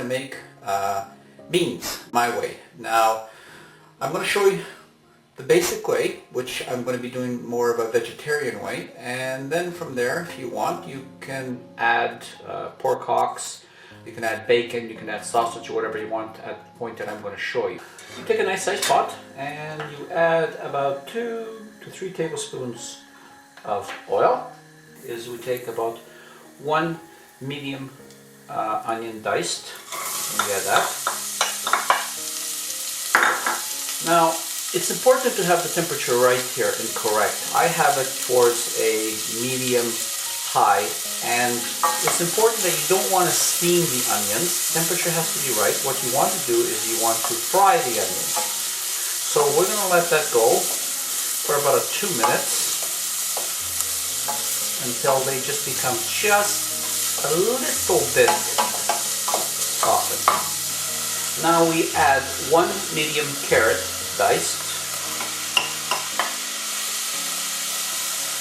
to make beans my way. Now, I'm going to show you the basic way, which I'm going to be doing more of a vegetarian way, and then from there, if you want, you can add pork hocks, you can add bacon, you can add sausage, or whatever you want at the point that I'm going to show you. You take a nice sized pot and you add about 2 to 3 tablespoons of oil. We take about 1 medium onion diced, and we add that. Now, it's important to have the temperature right here and correct. I have it towards a medium high, and it's important that you don't want to steam the onions. Temperature has to be right. What you want to do is you want to fry the onions. So we're going to let that go for about 2 minutes until they just become just a little bit softened. Now we add 1 medium carrot diced,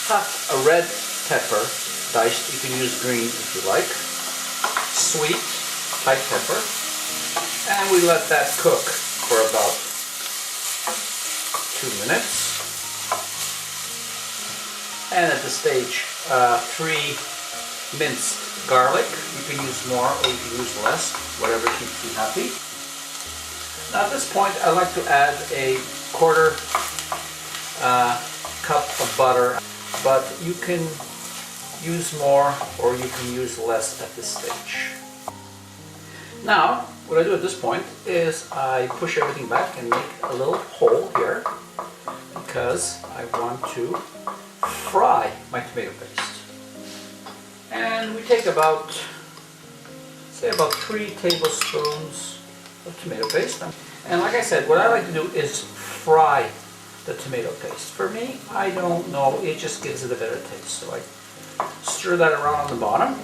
half a red pepper diced, you can use green if you like, sweet white pepper, and we let that cook for about 2 minutes. And at this stage, 3 minced garlic. You can use more or you can use less, whatever keeps you happy. Now at this point, I like to add a 1/4 cup of butter, but you can use more or you can use less at this stage. Now, what I do at this point is I push everything back and make a little hole here because I want to fry my tomato paste. And we take about, say about 3 tablespoons of tomato paste. And like I said, what I like to do is fry the tomato paste. For me, I don't know, it just gives it a better taste. So I stir that around on the bottom.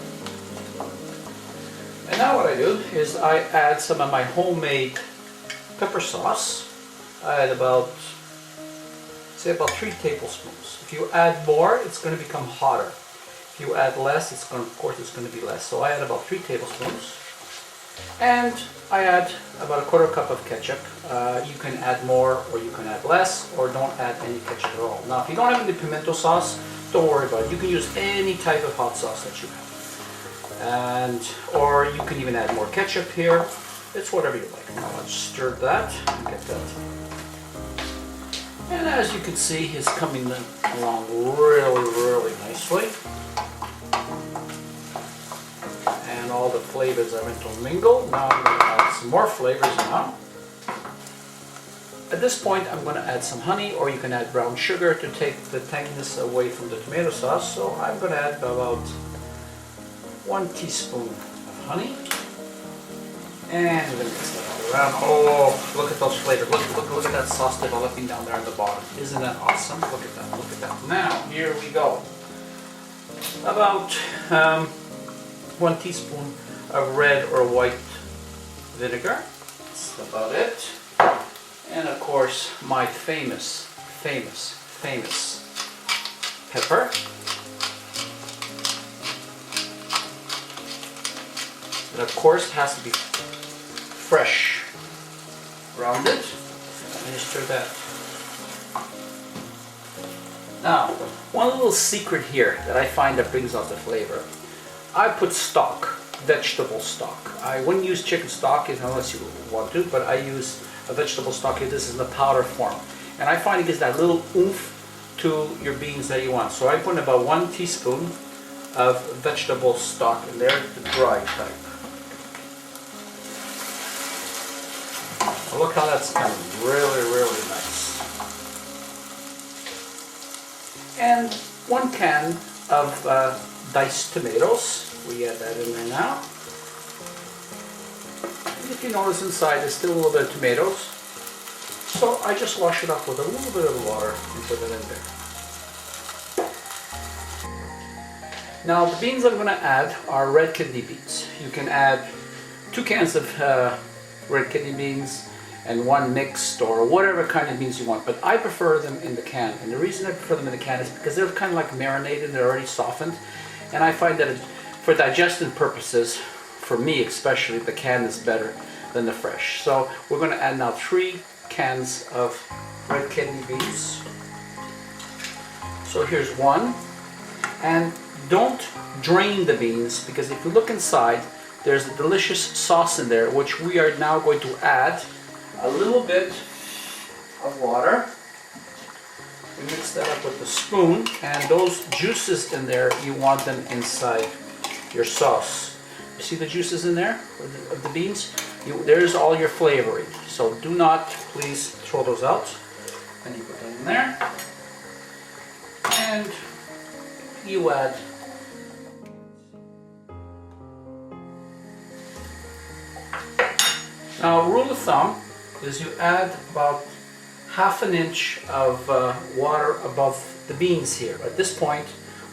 And now what I do is I add some of my homemade pepper sauce. I add about, say about 3 tablespoons. If you add more, it's going to become hotter. If you add less, of course it's going to be less. So I add about 3 tablespoons. And I add about 1/4 cup of ketchup. You can add more or you can add less, or don't add any ketchup at all. Now if you don't have any pimento sauce, don't worry about it. You can use any type of hot sauce that you have. Or you can even add more ketchup here. It's whatever you like. Now let's stir that and get that. And as you can see, it's coming along really nicely. And all the flavors are intermingled. Now I'm going to add some more flavors now. At this point I'm going to add some honey, or you can add brown sugar to take the tanginess away from the tomato sauce. So I'm going to add about 1 teaspoon of honey. And we're going to mix that all around. Oh, look at those flavors. Look at that sauce developing down there at the bottom. Isn't that awesome? Look at that, look at that. Now, here we go. About 1 teaspoon of red or white vinegar. That's about it. And of course, my famous pepper. And of course, it has to be fresh, grounded, and you stir that. Now, one little secret here that I find that brings out the flavor. I put stock, vegetable stock. I wouldn't use chicken stock unless you want to, but I use a vegetable stock here. This is in the powder form. And I find it gives that little oomph to your beans that you want. So I put in about 1 teaspoon of vegetable stock in there, the dry type. Look how that's coming, really nice. And 1 can of diced tomatoes. We add that in there now. And if you notice inside, there's still a little bit of tomatoes. So I just wash it off with a little bit of water and put it in there. Now the beans I'm going to add are red kidney beans. You can add 2 cans of red kidney beans and 1 mixed or whatever kind of beans you want, but I prefer them in the can. And the reason I prefer them in the can is because they're kind of like marinated, they're already softened, and I find that for digestion purposes, for me especially, the can is better than the fresh. So we're going to add now 3 cans of red kidney beans. So here's 1, and don't drain the beans, because if you look inside, there's a delicious sauce in there, which we are now going to add a little bit of water. We mix that up with the spoon, and those juices in there, you want them inside your sauce. You see the juices in there of the beans? There's all your flavoring. So do not, please, throw those out. And you put them in there. And you add now, rule of thumb is you add about ½ an inch of water above the beans here. At this point,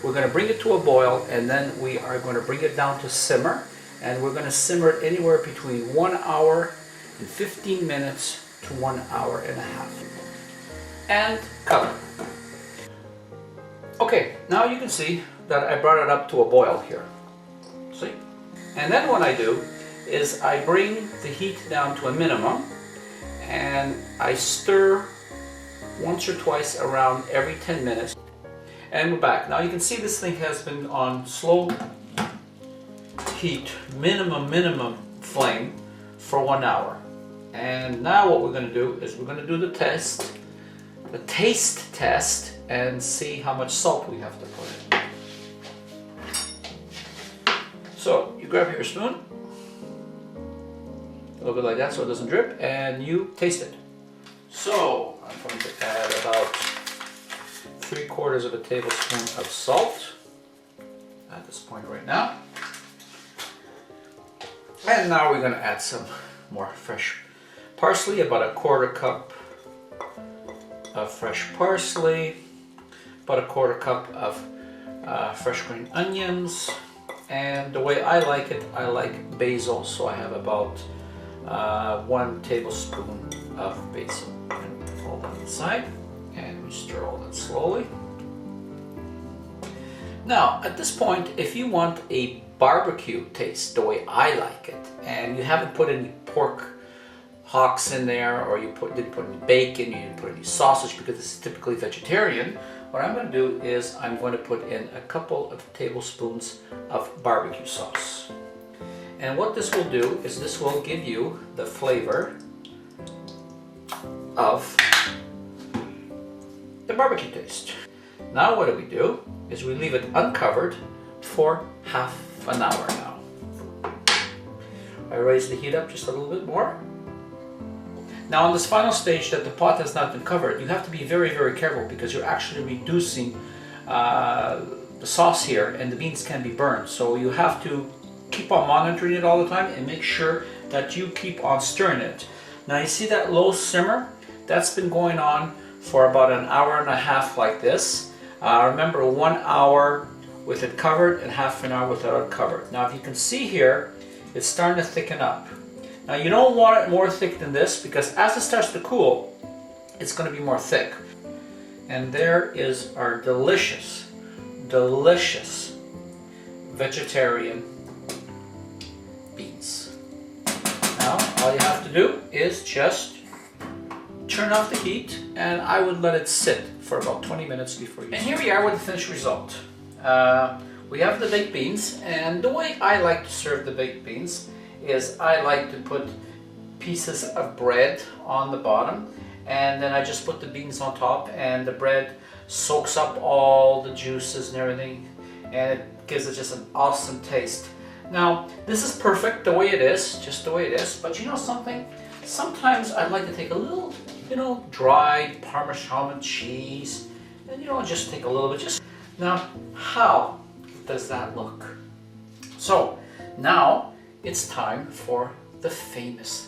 we're going to bring it to a boil, and then we are going to bring it down to simmer, and we're going to simmer it anywhere between 1 hour and 15 minutes to 1 hour and a half. And cover. Okay, now you can see that I brought it up to a boil here. See? And then what I do is I bring the heat down to a minimum, and I stir once or twice around every 10 minutes. And we're back. Now you can see this thing has been on slow heat, minimum flame for 1 hour. And now what we're going to do is we're going to do the taste test, and see how much salt we have to put in. So you grab your spoon, a little bit like that so it doesn't drip, and you taste it. So I'm going to add about 3/4 of a tablespoon of salt at this point right now. And now we're going to add some more fresh parsley, about 1/4 cup of fresh parsley, about 1/4 cup of fresh green onions, and the way I like it, I like basil, so I have about 1 tablespoon of basil. And put all that inside, and we stir all that slowly. Now, at this point, if you want a barbecue taste the way I like it, and you haven't put any pork hocks in there, or you didn't put any bacon, you didn't put any sausage because it's typically vegetarian, what I'm going to do is I'm going to put in a couple of tablespoons of barbecue sauce. And what this will do is this will give you the flavor of the barbecue taste. Now what do is we leave it uncovered for ½ an hour now. I raise the heat up just a little bit more. Now on this final stage that the pot has not been covered, you have to be very careful, because you're actually reducing the sauce here, and the beans can be burned. So you have to keep on monitoring it all the time and make sure that you keep on stirring it. Now you see that low simmer? That's been going on for about 1.5 hours like this. Remember, 1 hour with it covered and ½ an hour without it covered. Now if you can see here, it's starting to thicken up. Now you don't want it more thick than this, because as it starts to cool, it's going to be more thick. And there is our delicious vegetarian beans. Now all you have to do is just turn off the heat, and I would let it sit for about 20 minutes before you. And here we are with the finished result. We have the baked beans, and the way I like to serve the baked beans is I like to put pieces of bread on the bottom, and then I just put the beans on top, and the bread soaks up all the juices and everything, and it gives it just an awesome taste. Now this is perfect the way it is, just the way it is, but you know something? Sometimes I like to take a little, dried Parmesan cheese, and just take a little bit. Now, how does that look? So now it's time for the famous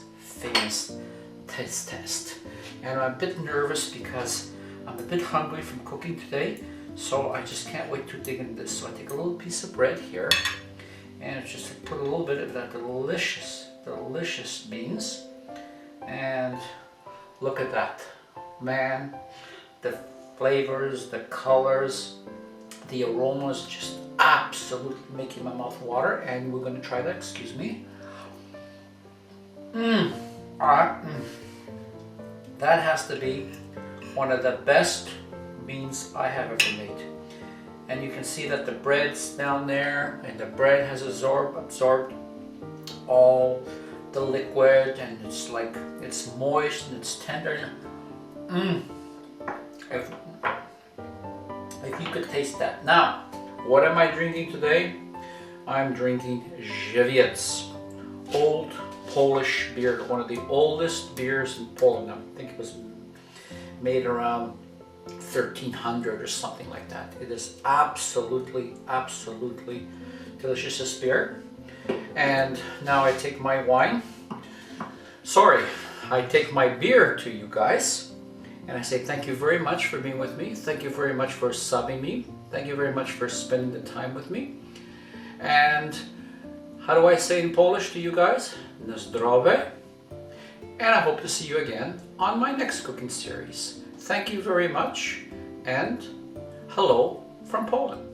taste test. And I'm a bit nervous because I'm a bit hungry from cooking today, so I just can't wait to dig into this. So I take a little piece of bread here, and just put a little bit of that delicious beans, and look at that. Man, the flavors, the colors, the aromas, just absolutely making my mouth water, and we're going to try that. Excuse me. That has to be one of the best beans I have ever made. And you can see that the bread's down there, and the bread has absorbed all the liquid, and it's like, it's moist and it's tender. If you could taste that. Now, what am I drinking today? I'm drinking Żywiec, old Polish beer, one of the oldest beers in Poland. I think it was made around 1300 or something like that. It is absolutely delicious, this beer. And now I take my wine. Sorry, I take my beer to you guys. And I say thank you very much for being with me. Thank you very much for subbing me. Thank you very much for spending the time with me. And how do I say in Polish to you guys? Na zdrowie. And I hope to see you again on my next cooking series. Thank you very much, and hello from Poland.